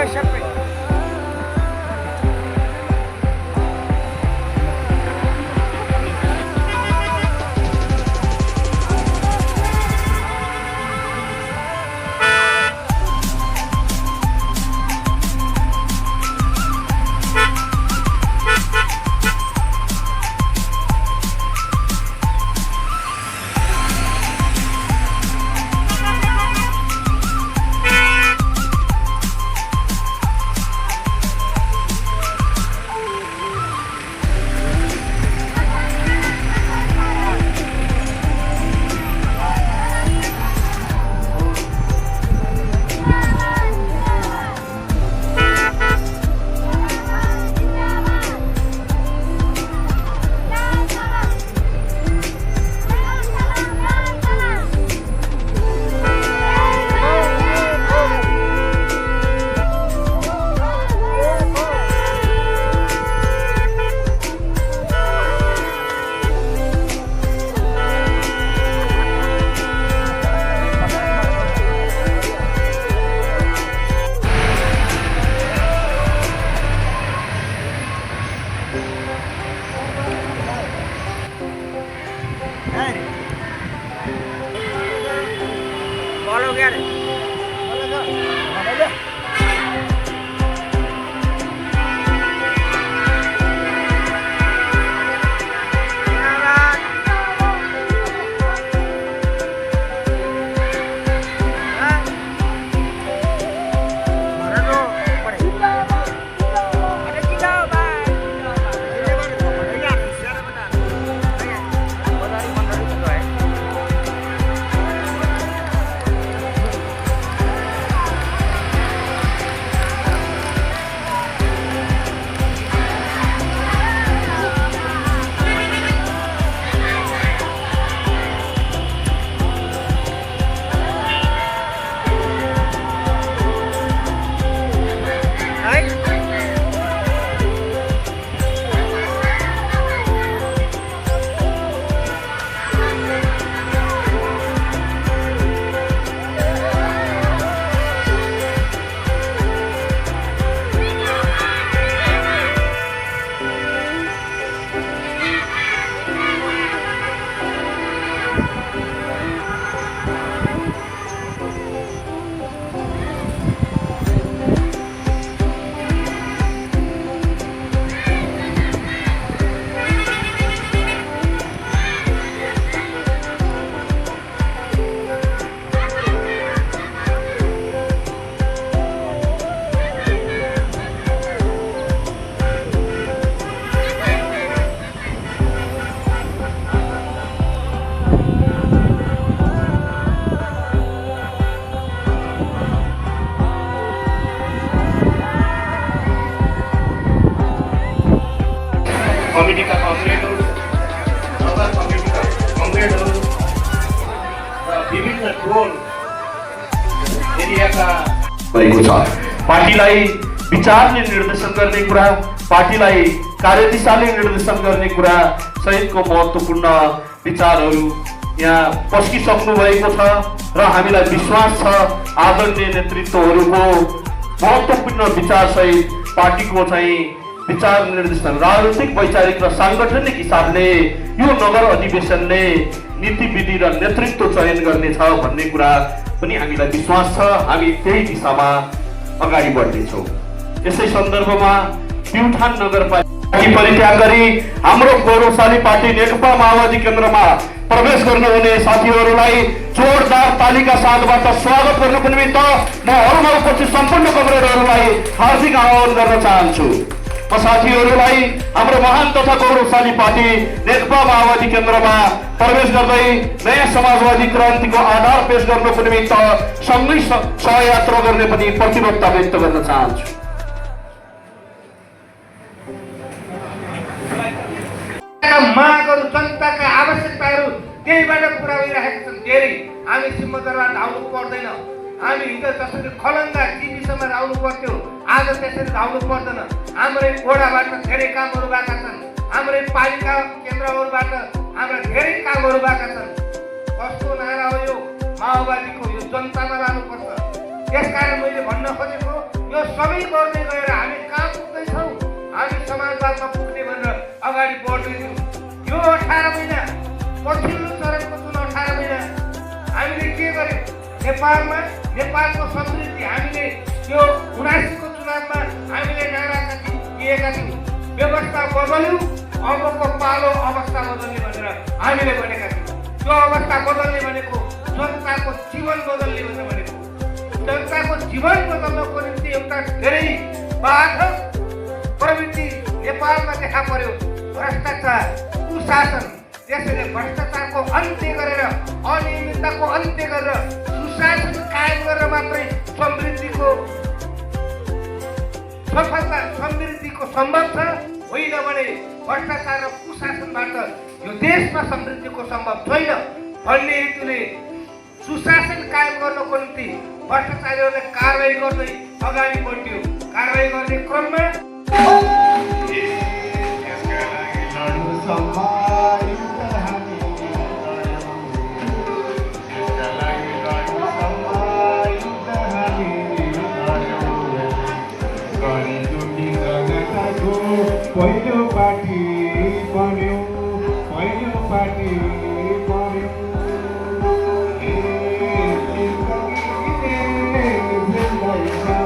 सबै Follow get it. कमिटीका कङ्ग्रेटहरू, नगर कमिटीका कङ्ग्रेटहरू र विभिन्न टोल एरियाका भएको छ। पार्टीलाई विचारले निर्देशन गर्ने कुरा, पार्टीलाई कार्यदिशाले निर्देशन गर्ने कुरा सहितको महत्त्वपूर्ण विचारहरू यहाँ पस्किसक्नु भएको छ र हामीलाई विश्वास छ आदरणीय नेतृत्वहरूको महत्त्वपूर्ण विचार सहित पार्टीको चाहिँ विचार निर्देशन राजनीतिक, वैचारिक र साङ्गठनिक हिसाबले यो नगर अधिवेशनले नीति विधि र नेतृत्व चयन गर्नेछ भन्ने कुरा पनि हामीलाई विश्वास छ। हामी त्यही दिशामा अगाडि बढ्नेछौँ। यसै सन्दर्भमा प्युठान नगरपालिका परित्याग गरी हाम्रो गौरवशाली पार्टी नेकपा माओवादी केन्द्रमा प्रवेश गर्नुहुने साथीहरूलाई जोरदार तालिका साथबाट स्वागत गर्नको निमित्त म अरूमा उपस्थित सम्पूर्ण कमरेडहरूलाई हार्दिक आह्वान गर्न चाहन्छु। म साथीहरूलाई हाम्रो महान तथा गौरवशाली पार्टी नेकपा माओवादी केन्द्रमा प्रवेश गर्दै नयाँ समाजवादी क्रान्तिको आधार पेश गर्नको निमित्त सँगै सहयात्रा गर्ने पनि प्रतिबद्धता व्यक्त गर्न चाहन्छु। मागहरू, जनताका आवश्यकताहरू त्यहीबाट पुरा भइरहेका छन्। धेरै हामी सिंहदरबार धाउनु पर्दैन। हामी हिजो जसरी खलङ्गा जीविसमा धाउनु पर्थ्यो, आज त्यसरी धाउनु पर्दैन। हाम्रै वडाबाट धेरै कामहरू भएका छन्, हाम्रै पालिका केन्द्रहरूबाट हाम्रा धेरै कामहरू भएका छन्। कस्तो नारा हो यो माओवादीको, यो जनतामा लानुपर्छ। त्यसकारण मैले भन्न खोजेको यो सबै गर्दै गएर हामी कहाँ पुग्दैछौँ? हामी समाजवादमा पुग्ने भनेर अगाडि बढ्दैछौँ। यो 18 महिना पछिल्लो चरणको चुनाव 18 महिना हामीले के गर्यौँ? नेपालको समृद्धि हामीले त्यो 79 को चुनावमा हामीले नारा दिएका थियौँ। व्यवस्था बदल्यौँ, अबको पालो अवस्था बदल्ने भनेर हामीले भनेका थियौँ। त्यो अवस्था बदल्ने भनेको जनताको जीवन बदल्ने भनेको जनताको जीवन बदल्नको निम्ति एउटा धेरै बाधक प्रवृत्ति नेपालमा देखा पर्यो। भ्रष्टाचार, कुशासन। त्यसैले भ्रष्टाचारको अन्त्य गरेर, अनियमितताको अन्त्य गरेर, सुशासन कायम गरेर मात्रै समृद्धिको सम्भव छ। होइन भने भ्रष्टाचार र कुशासनबाट यो देशमा समृद्धिको सम्भव छैन भन्ने हेतुले सुशासन कायम गर्नको निम्ति भ्रष्टाचारीहरूले कारवाही गर्दै अगाडि बढ्यो। कारवाही गर्ने क्रममा पहिलो पार्टी बन्यो, पहिलो पार्टी बन्यो। जिन्दगी